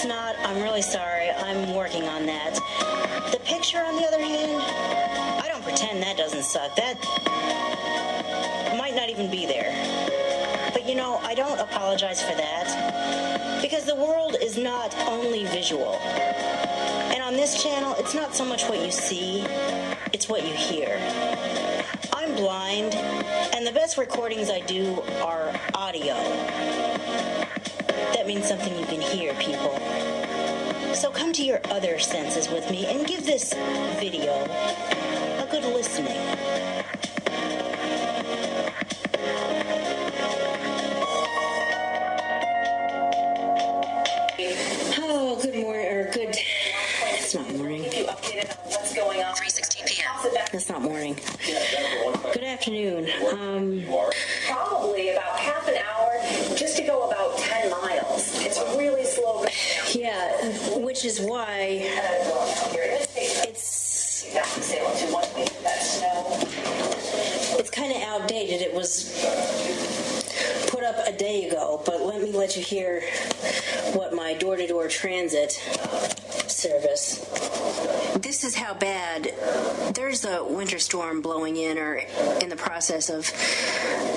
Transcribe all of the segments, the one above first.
not, I'm really sorry. I'm working on that. The picture, on the other hand, I don't pretend that doesn't suck. That might not even be there. But you know, I don't apologize for that, because the world is not only visual. And on this channel, it's not so much what you see, it's what you hear. I'm blind, and the best recordings I do are audio. That means something you can hear, people. So come to your other senses with me and give this video a good listening. Oh, good morning, or good... It's not morning. What's going on? 3:16 p.m. That's not morning. Good afternoon. Probably about half an hour just to go about 10 miles. It's really slow. Yeah, which is why it's kind of outdated. It was put up a day ago, but let you hear what my door-to-door transit service. This is how bad. There's a winter storm blowing in, or in the process of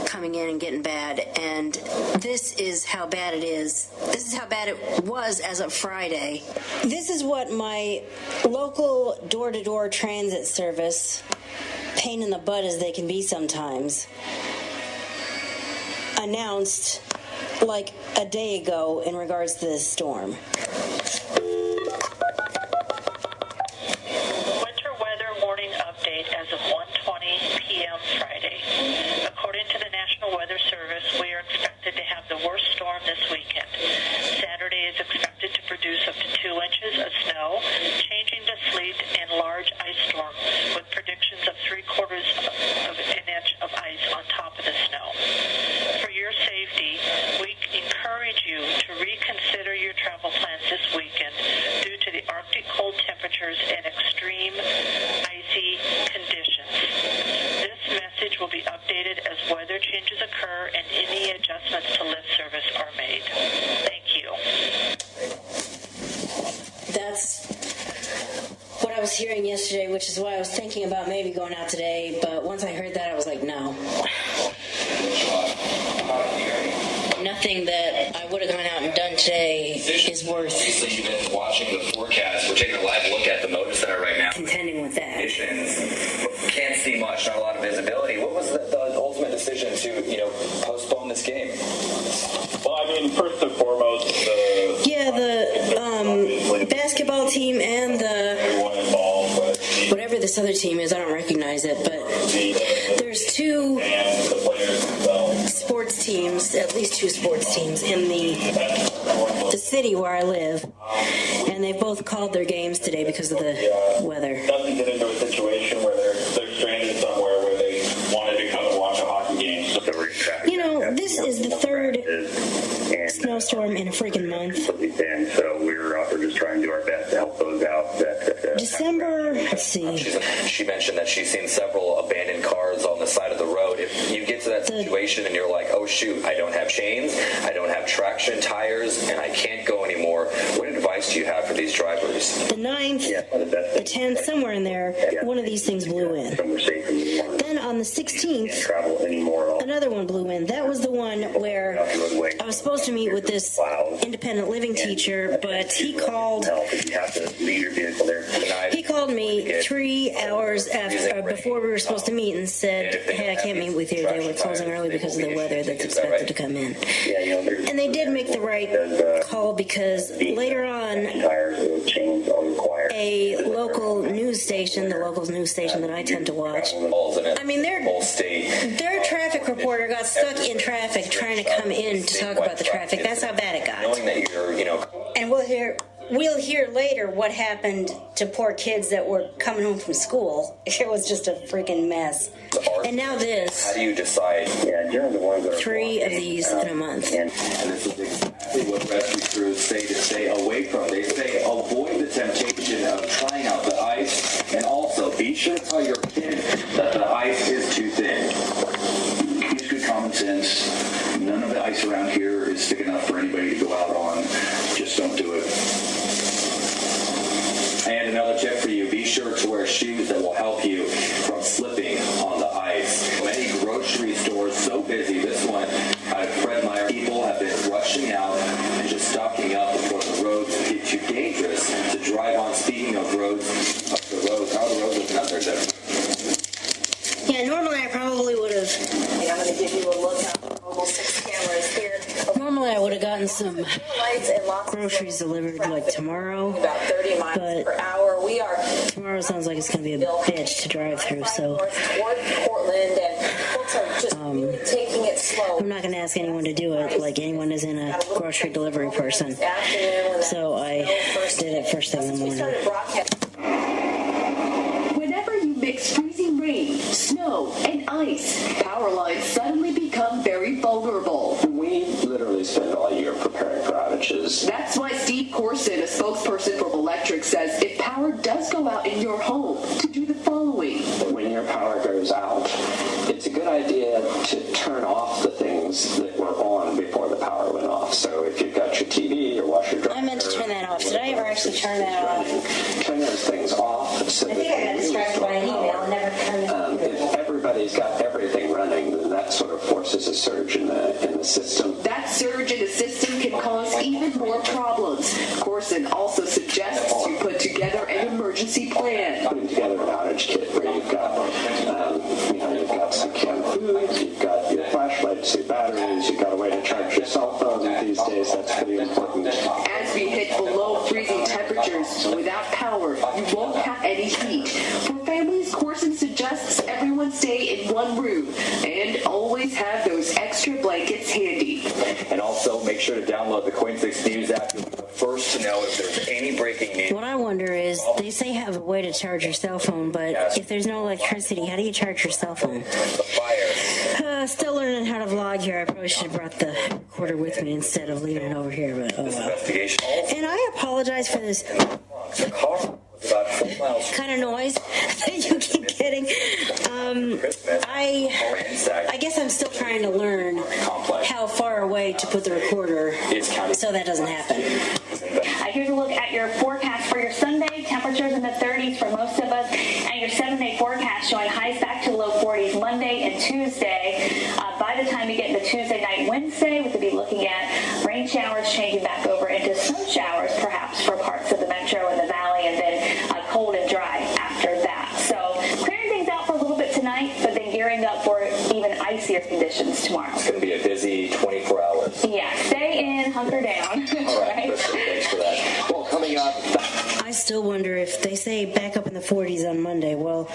coming in and getting bad, and this is how bad it is. This is how bad it was as of Friday. This is what my local door-to-door transit service, pain in the butt as they can be sometimes, announced like a day ago in regards to this storm. Winter weather warning update as of 1:20 p.m. Friday. According to the National Weather Service, we are expected to have the worst storm this weekend. Saturday is expected to produce up to 2 inches of snow, changing to sleet and large ice storm, with predictions of 3/4 of an inch of ice on top of the snow. For your safety, we encourage you to reconsider your travel plans this weekend due to the Arctic cold temperatures and extreme icy conditions. This message will be updated as weather changes occur and any adjustments to lift service are made. Thank you. That's what I was hearing yesterday, which is why I was thinking about maybe going out today, but once I heard that, I was like, no. Nothing that I would have gone out and done today is worth Obviously, you've been watching the forecast. We're taking a live look at the Motor Center right now. contending with that. Can't see much, not a lot of visibility. What was the ultimate decision to, postpone this game? Well, I mean, first and foremost, the basketball team and everyone involved, whatever this other team is, I don't recognize it, but there's two and the players themselves. sports teams, at least two sports teams in the city where I live, and they've both called their games today because of the weather. Doesn't get into a situation where they're stranded somewhere where they wanted to come and watch a hockey game. You know, this is the third snowstorm in a freaking month. So we're just trying to do our best to help those out. December, let's see. She mentioned that she's seen several abandoned cars on the side of the road. If you get to that situation and you're like, oh shoot, I don't have chains, I don't have traction tires, and I can't go anymore, what advice do you have for these drivers? The 9th, the 10th, somewhere in there, one of these things blew in. Then on the 16th, another one blew in. That was the one where I was supposed to meet with this independent living teacher, but he called me 3 hours before we were supposed to meet and said, hey, I can't meet with you today. We're closing early because of the weather that's expected to come in. And they did make the right call, because later on, a local news station, the local news station that I tend to watch, I mean, their traffic reporter got stuck in traffic trying to come in to talk about the traffic. That's how bad it got. And we'll hear later what happened to poor kids that were coming home from school. It was just a freaking mess. And now this. How do you decide? 3 of these in a month. And this is exactly what rescue crews say to stay away from. They say avoid the temptation of trying out the ice, and also be sure to tell your kid that the ice is too thin. Use good common sense. None of the ice around here is thick enough for anybody to go out on. Just don't do it. sure to wear shoes that will help you from slipping on the ice. Many grocery stores so busy. This one, Fred Meyer, people have been rushing out and just stocking up before the roads get too dangerous to drive on. Speaking of roads, how are the roads looking out there, Jennifer? Yeah, normally I probably would have. I'm going to give you a look at the mobile 6 cameras here. Normally I would have gotten some Lights and lots of groceries delivered like tomorrow. about 30 miles But per hour. We are tomorrow sounds like it's going to be a bitch to drive through, so north toward Portland, and folks are just really taking it slow. I'm not going to ask anyone to do it, like anyone isn't a grocery delivery person. This afternoon when that So I did it first thing in the we morning. started broadcasting. Whenever you mix freezing rain, snow, and ice, power lines suddenly become very vulnerable. We literally spend all year preparing for outages. That's why Steve Corson, a spokesperson from Electric, says if power does go out in your home, to do the following. When your power goes out, it's a good idea to turn off the things that were on before the power went off. So if you've got your TV, your washer, dryer... I meant to turn that off. Did I ever actually turn that off? Turn those things off. So I think I got distracted by an email and never turned it on. If everybody's got everything running, then that sort of forces a surge in the system. That surge in the system can cause even more problems. Corson also suggests you put together an emergency plan. Putting together an outage kit where you've got some canned foods, you've got your flashlights, your batteries, you've got a way to charge your cell phone these days. That's pretty important. As we hit below freezing temperatures, without power, you won't have any heat. For families, Corson suggests everyone stay in one room and always have those extra blankets handy. And also make sure to download the Coin 6 News app. You'll be the first to know if there's any breaking news. What I wonder is, they say have a way to charge your cell phone, but if there's no electricity, how do you charge your cell phone? The fire. Still learning how to vlog here. I probably should have brought the recorder with me instead of leaving it over here, but oh well. Investigation. And I apologize for this The car was about 4 miles kind of noise that you keep getting. I guess I'm still trying to learn how far away to put the recorder so that doesn't happen. Here's a look at your forecast for your Sunday. Temperatures in the 30s for most of us, and your 7-day forecast showing highs back to the low 40s Monday and Tuesday. By the time you get into Tuesday night, Wednesday, we could be looking at rain showers changing back over into snow showers, perhaps for parts of the metro and the valley, and then cold and dry after that. So clearing things out for a little bit tonight, but then gearing up for even icier conditions tomorrow. It's going to be a busy 24 hours. Yeah, stay in, hunker down. All right, thanks for that. Well, coming up... I still wonder if they say back up in the 40s on Monday. Well,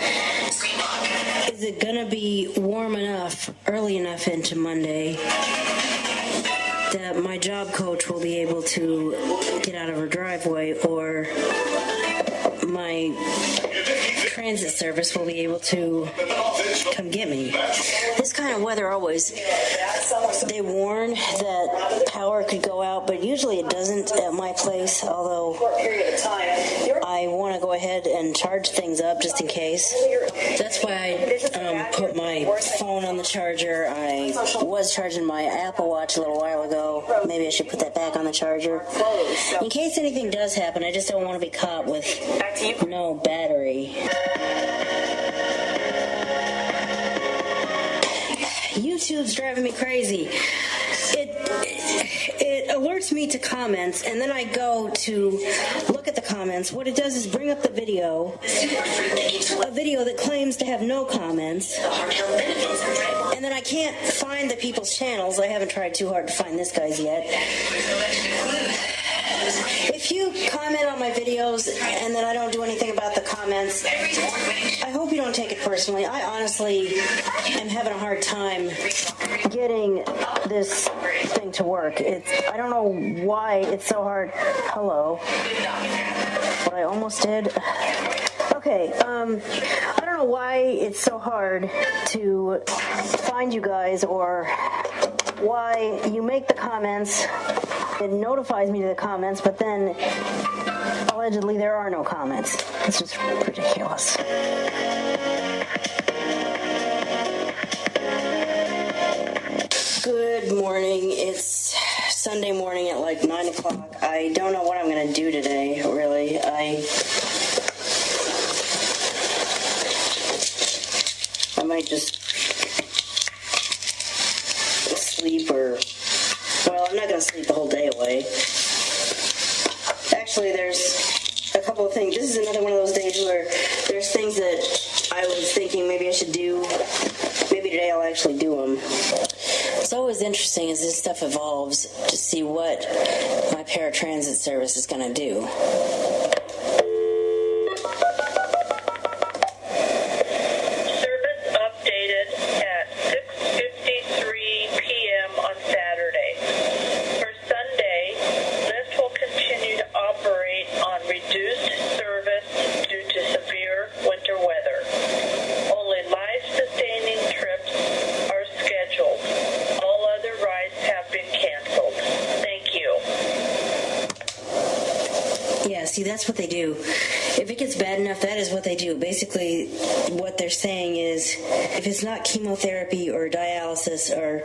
is it going to be warm enough, early enough into Monday, that my job coach will be able to get out of her driveway, or my transit service will be able to come get me? This kind of weather always, they warn that power could go out, but usually it doesn't at my place, although I want to go ahead and charge things up just in case. That's why I put my phone on the charger. I was charging my Apple Watch a little while ago. Maybe I should put that back on the charger. In case anything does happen, I just don't want to be caught with no battery. YouTube's driving me crazy. It alerts me to comments, and then I go to look at the comments. What it does is bring up the video, a video that claims to have no comments, and then I can't find the people's channels. I haven't tried too hard to find this guy's yet. If you comment on my videos and then I don't do anything about the comments, I hope you don't take it personally. I honestly am having a hard time getting this thing to work. I don't know why it's so hard. Hello. What I almost did. Okay, I don't know why it's so hard to find you guys, or why you make the comments. It notifies me to the comments, but then allegedly there are no comments. It's just ridiculous. Good morning. It's Sunday morning at like 9 o'clock. I don't know what I'm going to do today, really. just sleep or... Well, I'm not going to sleep the whole day away. Actually, there's a couple of things. This is another one of those days where there's things that I was thinking maybe I should do. Maybe today I'll actually do them. It's always interesting as this stuff evolves to see what my paratransit service is going to do. See, that's what they do. If it gets bad enough, that is what they do. Basically, what they're saying is, if it's not chemotherapy or dialysis or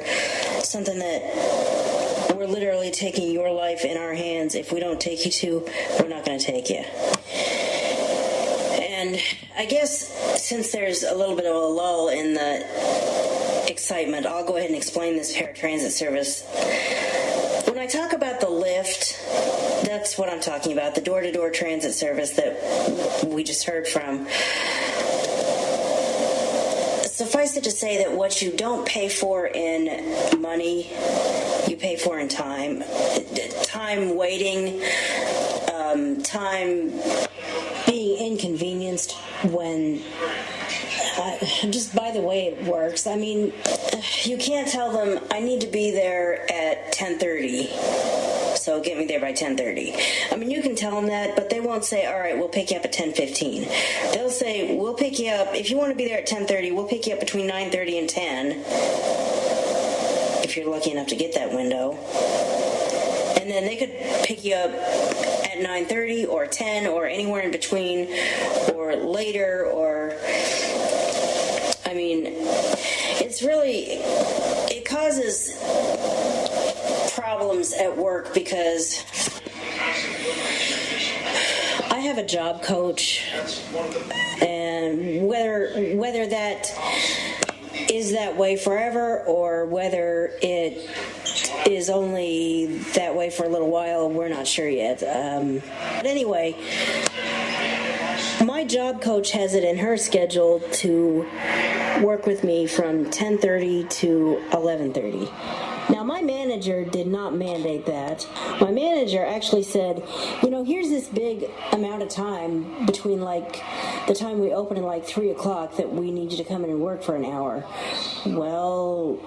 something that we're literally taking your life in our hands, if we don't take you to, we're not going to take you. And I guess since there's a little bit of a lull in the excitement, I'll go ahead and explain this paratransit service. When I talk about the lift, that's what I'm talking about, the door-to-door transit service that we just heard from. Suffice it to say that what you don't pay for in money, you pay for in time. Time waiting, time being inconvenienced when... just by the way it works. I mean, you can't tell them, I need to be there at 10:30, so get me there by 10:30. I mean, you can tell them that, but they won't say, all right, we'll pick you up at 10:15. They'll say, we'll pick you up, if you want to be there at 10:30, we'll pick you up between 9:30 and 10, if you're lucky enough to get that window. And then they could pick you up at 9:30 or 10 or anywhere in between or later or... I mean, it's really, it causes problems at work because I have a job coach, and whether that is that way forever or whether it is only that way for a little while, we're not sure yet. But anyway, my job coach has it in her schedule to work with me from 10:30 to 11:30. Now, my manager did not mandate that. My manager actually said, you know, here's this big amount of time between, like, the time we open and, like, 3 o'clock that we need you to come in and work for an hour. Well,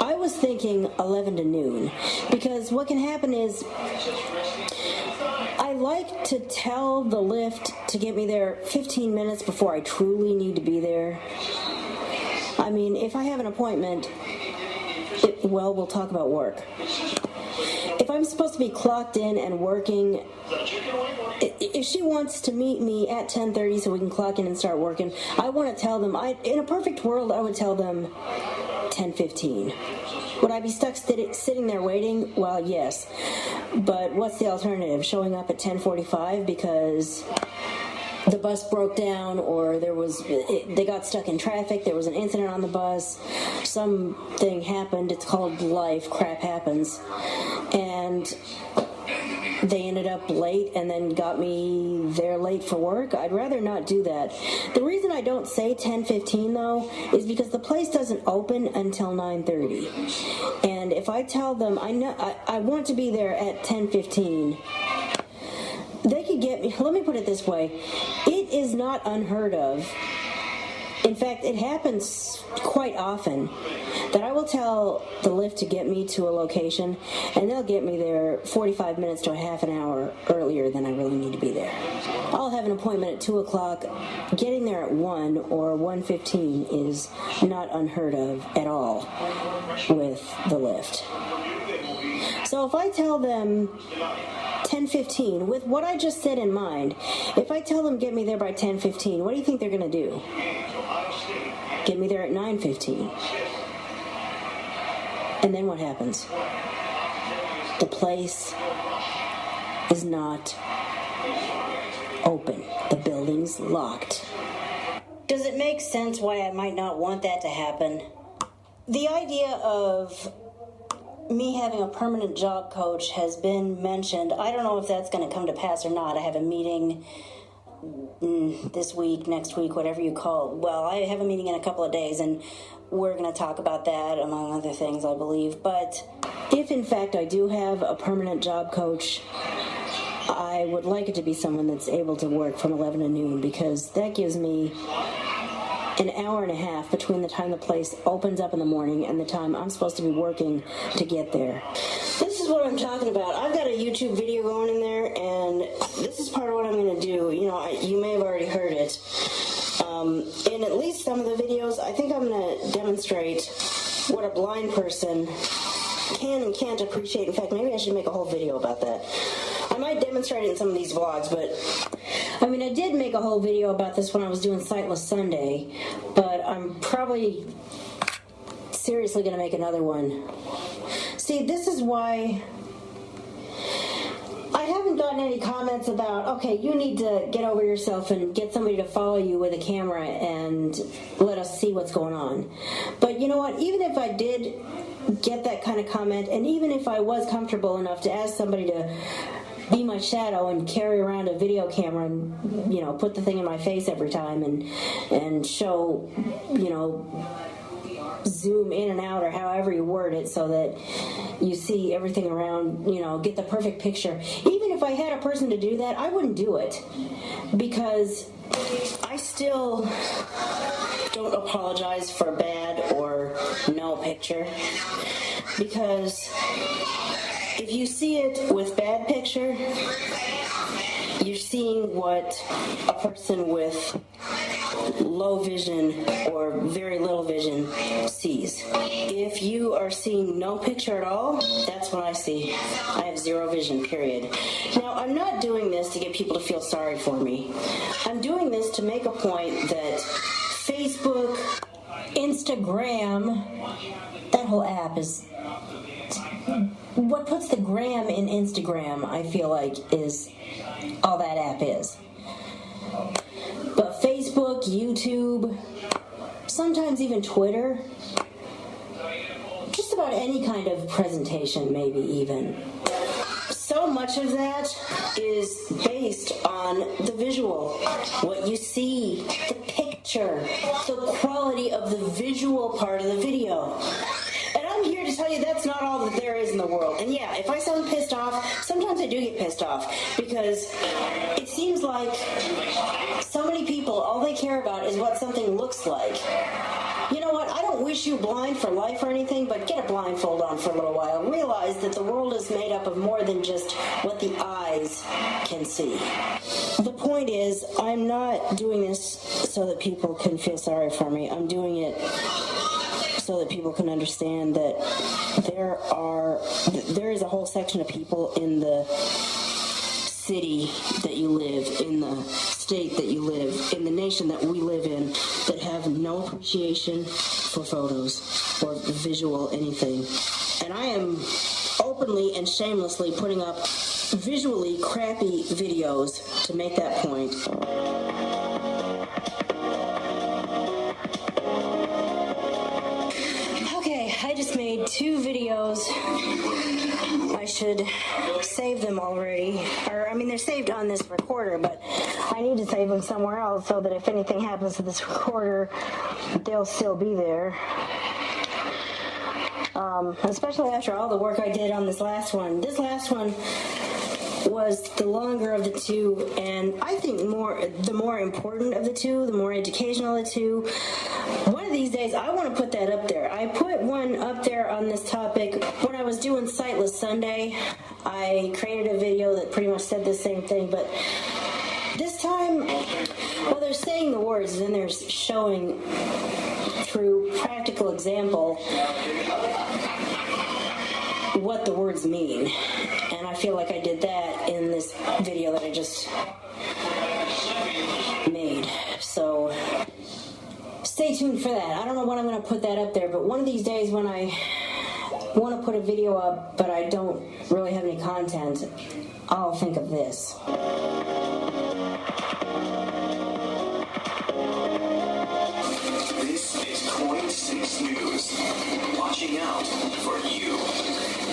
I was thinking 11 to noon, because what can happen is I like to tell the lift to get me there 15 minutes before I truly need to be there. I mean, if I have an appointment, well, we'll talk about work. If I'm supposed to be clocked in and working, if she wants to meet me at 10:30 so we can clock in and start working, I want to tell them, in a perfect world, I would tell them 10:15. Would I be stuck sitting there waiting? Well, yes. But what's the alternative? Showing up at 10:45 because the bus broke down or they got stuck in traffic, there was an incident on the bus, something happened, it's called life, crap happens, and they ended up late and then got me there late for work. I'd rather not do that. The reason I don't say 10:15 though is because the place doesn't open until 9:30, and if I tell them I want to be there at 10:15, they could get me. Let me put it this way. It is not unheard of. In fact, it happens quite often that I will tell the lift to get me to a location, and they'll get me there 45 minutes to a half an hour earlier than I really need to be there. I'll have an appointment at 2 o'clock. Getting there at 1 or 1:15 is not unheard of at all with the lift. So if I tell them 10:15, with what I just said in mind, if I tell them get me there by 10:15, what do you think they're going to do? Get me there at 9:15. And then what happens? The place is not open. The building's locked. Does it make sense why I might not want that to happen? The idea of me having a permanent job coach has been mentioned. I don't know if that's going to come to pass or not. I have a meeting this week, next week, whatever you call it. Well, I have a meeting in a couple of days, and we're going to talk about that, among other things, I believe. But if, in fact, I do have a permanent job coach, I would like it to be someone that's able to work from 11 to noon, because that gives me an hour and a half between the time the place opens up in the morning and the time I'm supposed to be working to get there. This is what I'm talking about. I've got a YouTube video going in there, and this is part of what I'm going to do. You know, you may have already heard it. In at least some of the videos, I think I'm going to demonstrate what a blind person can and can't appreciate. In fact, maybe I should make a whole video about that. I might demonstrate it in some of these vlogs, but I mean, I did make a whole video about this when I was doing Sightless Sunday, but I'm probably seriously going to make another one. See, this is why I haven't gotten any comments about, okay, you need to get over yourself and get somebody to follow you with a camera and let us see what's going on. But you know what? Even if I did get that kind of comment, and even if I was comfortable enough to ask somebody to be my shadow and carry around a video camera and, you know, put the thing in my face every time and show, you know, zoom in and out, or however you word it, so that you see everything around, you know, get the perfect picture. Even if I had a person to do that, I wouldn't do it, because I still don't apologize for bad or no picture, because if you see it with bad picture, you're seeing what a person with low vision or very little vision sees. If you are seeing no picture at all, that's what I see. I have zero vision, period. Now, I'm not doing this to get people to feel sorry for me. I'm doing this to make a point that Facebook, Instagram, that whole app is... What puts the gram in Instagram, I feel like, is all that app is. But Facebook, YouTube, sometimes even Twitter, just about any kind of presentation, maybe even. So much of that is based on the visual, what you see, the picture, the quality of the visual part of the video. And I'm here to tell you that's not all that there is in the world. And yeah, if I sound pissed off, sometimes I do get pissed off, because it seems like so many people, all they care about is what something looks like. You know what? I don't wish you blind for life or anything, but get a blindfold on for a little while. Realize that the world is made up of more than just what the eyes can see. The point is, I'm not doing this so that people can feel sorry for me. I'm doing it so that people can understand that there is a whole section of people in the city that you live, in the state that you live, in the nation that we live in, that have no appreciation for photos or visual anything. And I am openly and shamelessly putting up visually crappy videos to make that point. Okay, I just made 2 videos. I should save them already. They're saved on this recorder, but I need to save them somewhere else so that if anything happens to this recorder, they'll still be there. Especially after all the work I did on this last one. This last one was the longer of the 2, and I think the more important of the 2, the more educational of the 2. One of these days, I want to put that up there. I put one up there on this topic when I was doing Sightless Sunday. I created a video that pretty much said the same thing, but this time, well, they're saying the words, and then they're showing through practical example what the words mean. And I feel like I did that in this video that I just made. So stay tuned for that. I don't know when I'm going to put that up there, but one of these days when I want to put a video up but I don't really have any content, I'll think of this. 6 News. Watching out for you.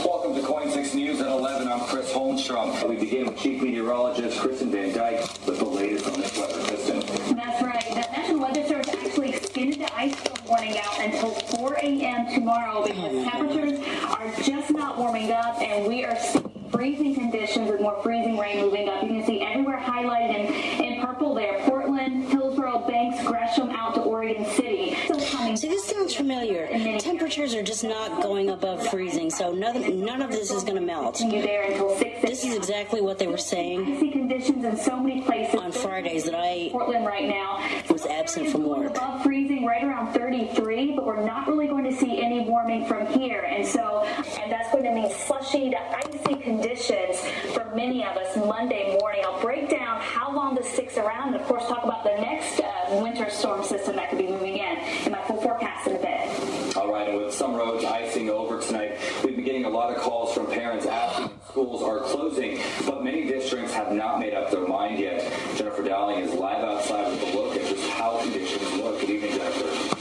Welcome to Coin 6 News at 11. I'm Chris Holmstrom. We begin with Chief Meteorologist Kristen Van Dyke with the latest on this weather system. That's right. The National Weather Service actually extended the ice storm warning out until 4 a.m. tomorrow because temperatures are just not warming up, and we are seeing freezing conditions with more freezing rain moving up. You can see everywhere highlighted in purple there: Portland, Hillsborough, Banks, Gresham, out to Oregon City. Still coming. See, this sounds familiar. Temperatures are just not going above freezing, so none of this is going to melt. There until 6 This is exactly what they were saying icy conditions in so many places on Fridays that I Portland right now was absent from work. Above freezing, right around 33, but we're not really going to see any warming from here, and that's going to mean slushy to icy conditions for many of us Monday morning. I'll break down how long this sticks around, and of course talk about the next winter storm system that could be moving in my full forecast in a bit. All right, and with some roads icing over tonight, we've been getting a lot of calls from parents asking if schools are closing, but many districts have not made up their mind yet. Jennifer Dowling is live outside with a look at just how conditions look. Good evening, Jennifer.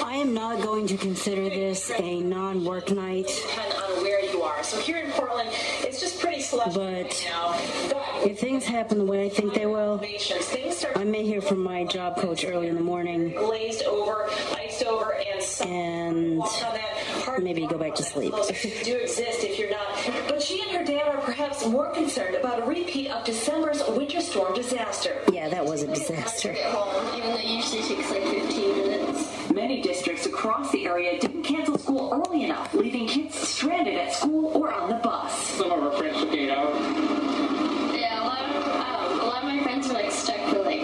I am not going to consider this a non-work night. Depend on where you are. So here in Portland, it's just pretty slushy right now. If things happen the way I think they will, I may hear from my job coach early in the morning. Glazed over, iced over, and maybe go back to sleep. Do exist if you're not. But she and her dad are perhaps more concerned about a repeat of December's winter storm disaster. Yeah, that was a disaster. Even though it usually takes like 15 minutes. Many districts across the area didn't cancel school early enough, leaving kids stranded at school or on the bus. Some of our friends took 8 hours. Yeah, a lot of my friends were like stuck for like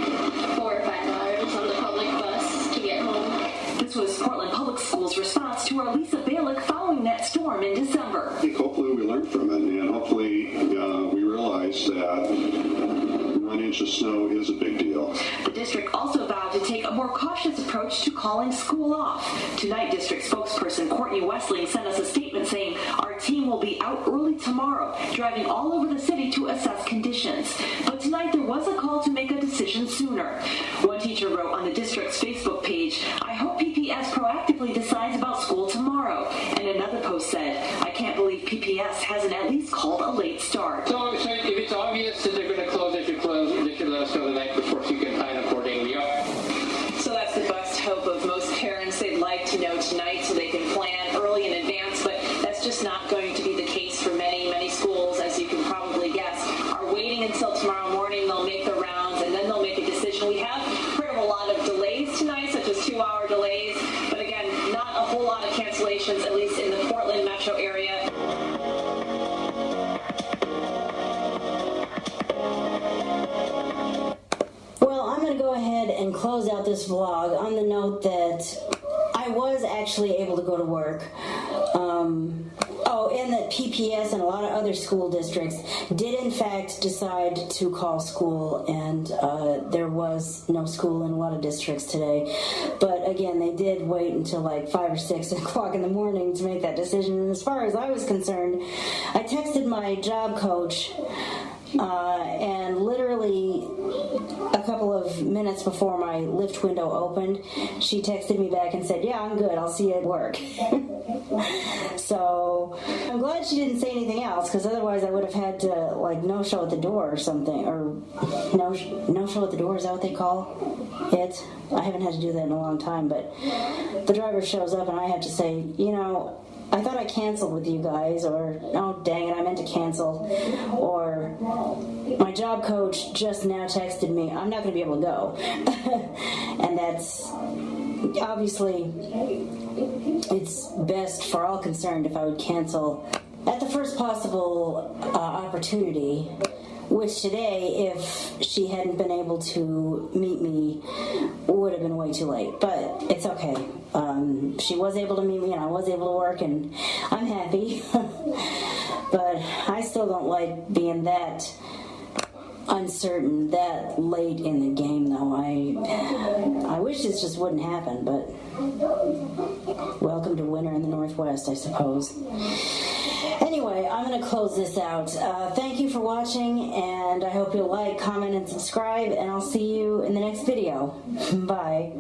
4 or 5 hours on the public bus to get home. This was Portland Public Schools' response to our Lisa Balick following that storm in December. I think hopefully we learned from it, and hopefully we realized that 1 inch of snow is a big deal. The district also vowed to take a more cautious approach to calling school off. Tonight, district spokesperson Courtney Westling sent us a statement saying, "Our team will be out early tomorrow, driving all over the city to assess conditions." But tonight, there was a call to make a decision sooner. One teacher wrote on the district's Facebook page, "I hope PPS proactively decides about school tomorrow." And another post said, "I can't believe PPS hasn't at least called a late start." So if it's obvious that they're going to close, they should close. They should let us know the night before so you can plan accordingly. So that's the best hope of most parents. They'd like to know tonight so they can plan early in advance, but that's just not going to be the case for many, many schools, as you can probably guess, are waiting until tomorrow morning. They'll make the rounds, and then they'll make a decision. We have heard of a lot of delays tonight, such as 2-hour delays, but again, not a whole lot of cancellations, at least in the Portland metro area. Well, I'm going to go ahead and close out this vlog on the note that I was actually able to go to work. And that PPS and a lot of other school districts did in fact decide to call school, and there was no school in a lot of districts today. But again, they did wait until like 5 or 6 o'clock in the morning to make that decision. And as far as I was concerned, I texted my job coach and literally a couple of minutes before my lift window opened, she texted me back and said, "Yeah, I'm good. I'll see you at work." So I'm glad she didn't say anything else, because otherwise I would have had to like no show at the door or something, or no show at the door. Is that what they call it? I haven't had to do that in a long time, but the driver shows up and I have to say, I thought I canceled with you guys, or, oh, dang it, I meant to cancel. Or, my job coach just now texted me, I'm not going to be able to go. And that's, obviously, it's best for all concerned if I would cancel at the first possible opportunity. Which today, if she hadn't been able to meet me, would have been way too late. But it's okay. She was able to meet me, and I was able to work, and I'm happy. But I still don't like being that uncertain that late in the game, though. I wish this just wouldn't happen, but welcome to winter in the Northwest, I suppose. Anyway, I'm going to close this out. Thank you for watching, and I hope you'll like, comment, and subscribe, and I'll see you in the next video. Bye.